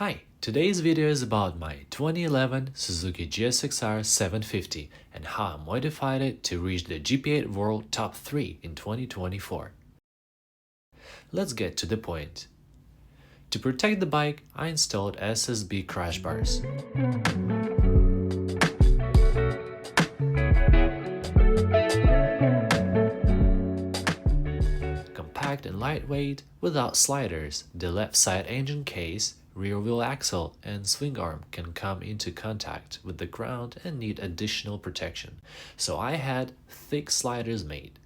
Hi, today's video is about my 2011 Suzuki GSX-R750 and how I modified it to reach the GP8 World Top 3 in 2024. Let's get to the point. To protect the bike, I installed SSB crash bars. Compact and lightweight, without sliders, the left side engine case, rear wheel axle, and swing arm can come into contact with the ground and need additional protection, so I had thick sliders made.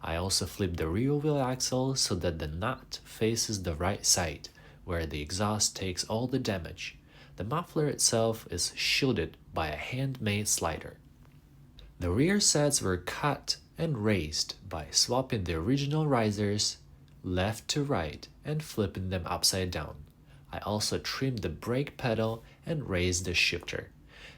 I also flipped the rear wheel axle so that the nut faces the right side, where the exhaust takes all the damage. The muffler itself is shielded by a handmade slider. The rear sets were cut and raised by swapping the original risers left to right and flipping them upside down. I also trimmed the brake pedal and raised the shifter.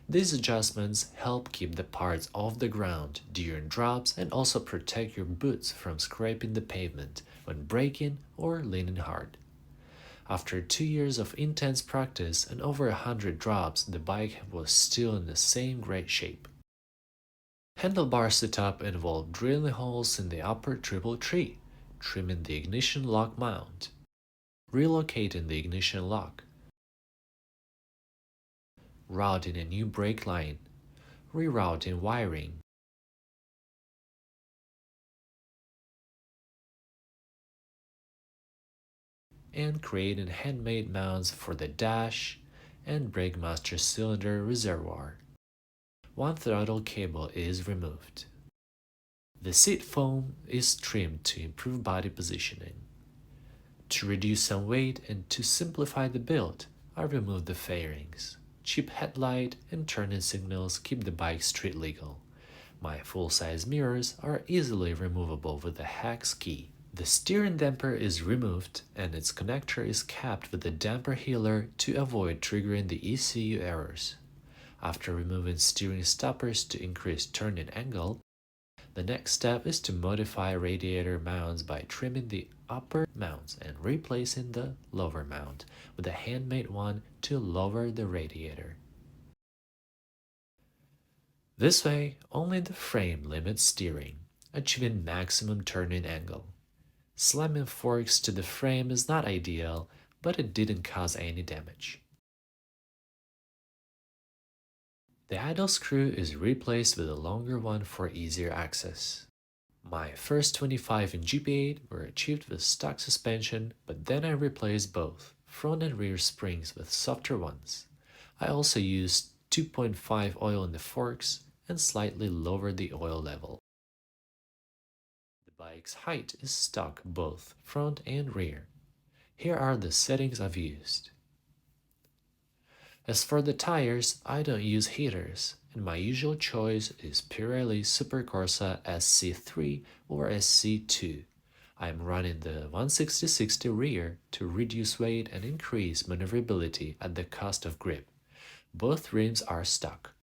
These adjustments help keep the parts off the ground during drops and also protect your boots from scraping the pavement when braking or leaning hard. After 2 years of intense practice and over 100 drops, the bike was still in the same great shape. Handlebar setup involved drilling holes in the upper triple tree, trimming the ignition lock mount, relocating the ignition lock, routing a new brake line, rerouting wiring, and creating handmade mounts for the dash and brake master cylinder reservoir. One throttle cable is removed. The seat foam is trimmed to improve body positioning. To reduce some weight and to simplify the build, I removed the fairings. Cheap headlight and turning signals keep the bike street legal. My full-size mirrors are easily removable with a hex key. The steering damper is removed and its connector is capped with a damper healer to avoid triggering the ECU errors. After removing steering stoppers to increase turning angle, the next step is to modify radiator mounts by trimming the upper mounts and replacing the lower mount with a handmade one to lower the radiator. This way, only the frame limits steering, achieving maximum turning angle. Slamming forks to the frame is not ideal, but it didn't cause any damage. The idle screw is replaced with a longer one for easier access. My first 25 in GP8 were achieved with stock suspension, but then I replaced both front and rear springs with softer ones. I also used 2.5 oil in the forks and slightly lowered the oil level. The bike's height is stock both front and rear. Here are the settings I've used. As for the tires, I don't use heaters, and my usual choice is Pirelli Supercorsa SC3 or SC2. I'm running the 160/60 rear to reduce weight and increase maneuverability at the cost of grip. Both rims are stock.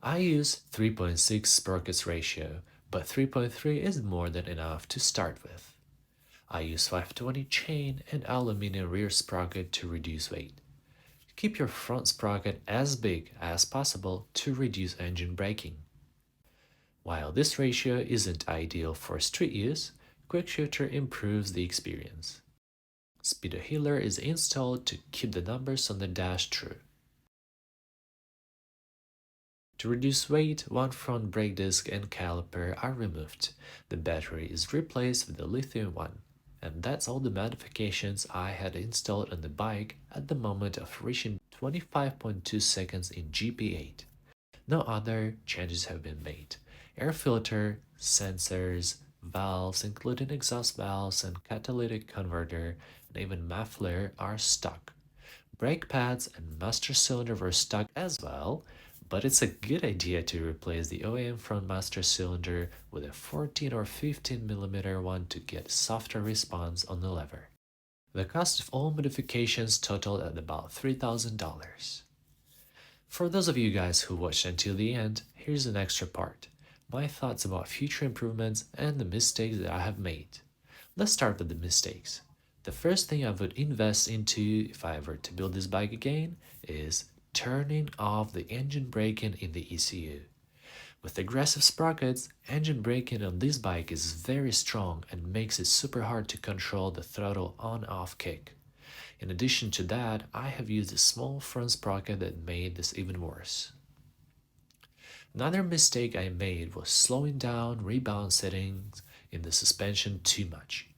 I use 3.6 sprockets ratio, but 3.3 is more than enough to start with. I use 520 chain and aluminum rear sprocket to reduce weight. Keep your front sprocket as big as possible to reduce engine braking. While this ratio isn't ideal for street use, Quick Shifter improves the experience. Speedo Healer is installed to keep the numbers on the dash true. To reduce weight, one front brake disc and caliper are removed. The battery is replaced with a lithium one. And that's all the modifications I had installed on the bike at the moment of reaching 25.2 seconds in GP8. No other changes have been made. Air filter, sensors, valves including exhaust valves and catalytic converter, and even muffler are stock. Brake pads and master cylinder were stock as well, but it's a good idea to replace the OEM front master cylinder with a 14 or 15mm one to get softer response on the lever. The cost of all modifications totaled at about $3,000. For those of you guys who watched until the end, here's an extra part. My thoughts about future improvements and the mistakes that I have made. Let's start with the mistakes. The first thing I would invest into if I were to build this bike again is turning off the engine braking in the ECU. With aggressive sprockets, engine braking on this bike is very strong and makes it super hard to control the throttle on-off kick. In addition to that, I have used a small front sprocket that made this even worse. Another mistake I made was slowing down rebound settings in the suspension too much.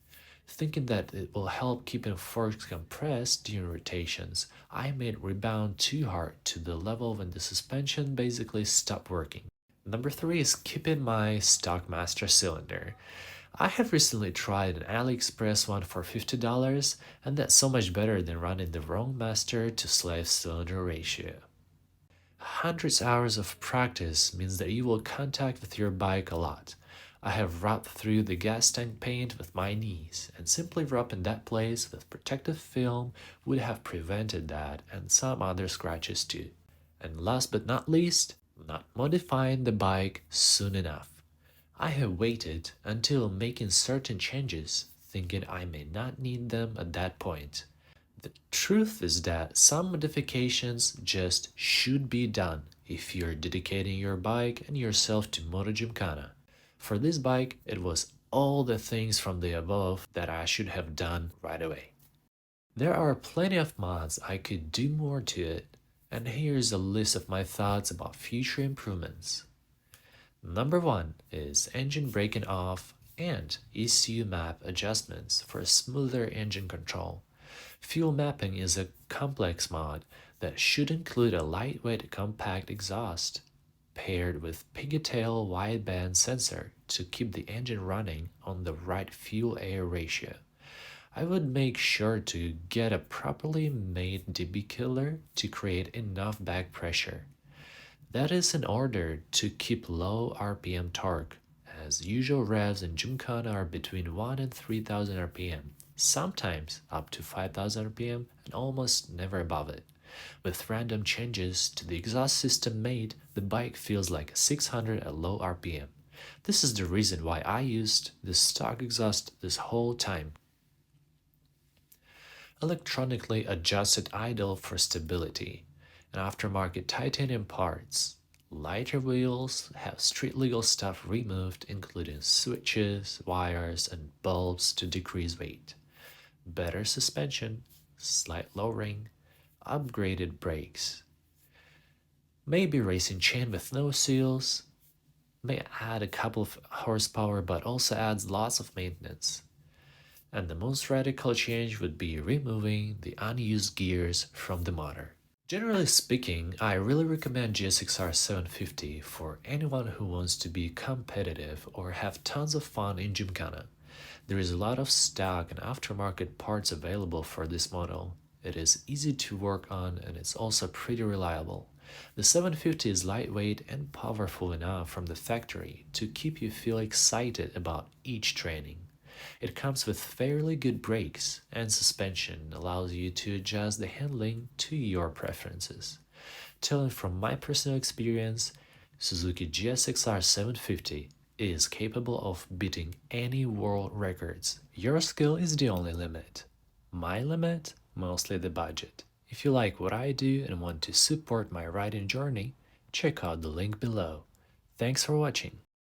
Thinking that it will help keeping forks compressed during rotations, I made rebound too hard to the level when the suspension basically stopped working. Number 3 is keeping my stock master cylinder. I have recently tried an AliExpress one for $50, and that's so much better than running the wrong master to slave cylinder ratio. Hundreds hours of practice means that you will contact with your bike a lot. I have rubbed through the gas tank paint with my knees, and simply rubbing that place with protective film would have prevented that and some other scratches too. And last but not least, not modifying the bike soon enough. I have waited until making certain changes, thinking I may not need them at that point. The truth is that some modifications just should be done if you're dedicating your bike and yourself to MotoGymkhana. For this bike, it was all the things from the above that I should have done right away. There are plenty of mods I could do more to it, and here's a list of my thoughts about future improvements. Number 1 is engine braking off and ECU map adjustments for smoother engine control. Fuel mapping is a complex mod that should include a lightweight compact exhaust paired with pigtail wideband sensor to keep the engine running on the right fuel-air ratio. I would make sure to get a properly made DB killer to create enough back pressure. That is in order to keep low RPM torque, as usual revs in Gymkhana are between 1 and 3000 RPM, sometimes up to 5000 RPM and almost never above it. With random changes to the exhaust system made, the bike feels like 600 at low RPM. This is the reason why I used the stock exhaust this whole time. Electronically adjusted idle for stability, and aftermarket titanium parts. Lighter wheels have street legal stuff removed, including switches, wires, and bulbs to decrease weight. Better suspension, slight lowering, upgraded brakes. Maybe racing chain with no seals, may add a couple of horsepower but also adds lots of maintenance. And the most radical change would be removing the unused gears from the motor. Generally speaking, I really recommend GSX-R750 for anyone who wants to be competitive or have tons of fun in Gymkhana. There is a lot of stock and aftermarket parts available for this model. It is easy to work on and it's also pretty reliable. The 750 is lightweight and powerful enough from the factory to keep you feel excited about each training. It comes with fairly good brakes, and suspension allows you to adjust the handling to your preferences. Telling from my personal experience, Suzuki GSX-R 750 is capable of beating any world records. Your skill is the only limit. My limit? Mostly the budget. If you like what I do and want to support my riding journey, check out the link below. Thanks for watching.